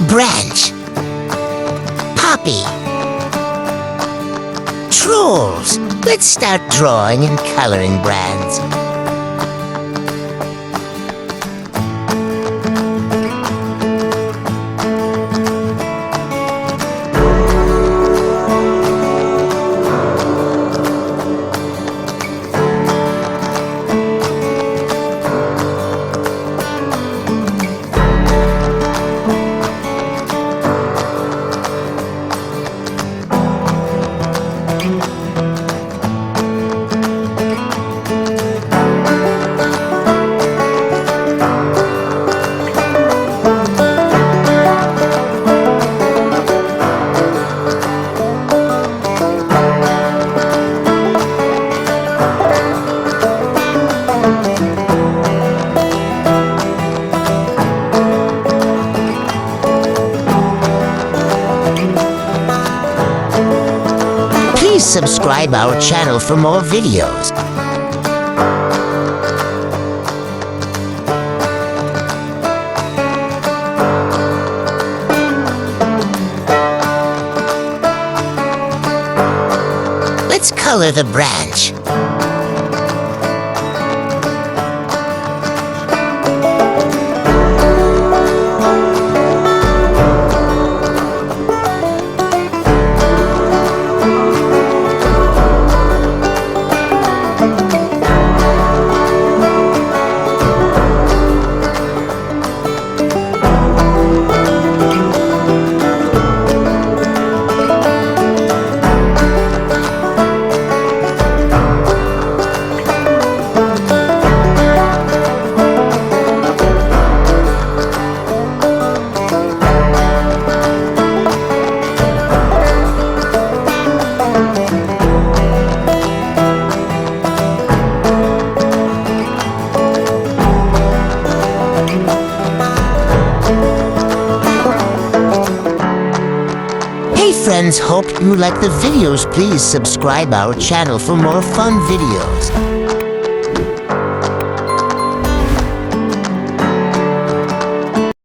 Branch. Poppy. Trolls. Let's start drawing and coloring brands. Please subscribe our channel for more videos. Let's color the branch. Hey friends, hope you like the videos. Please subscribe our channel for more fun videos.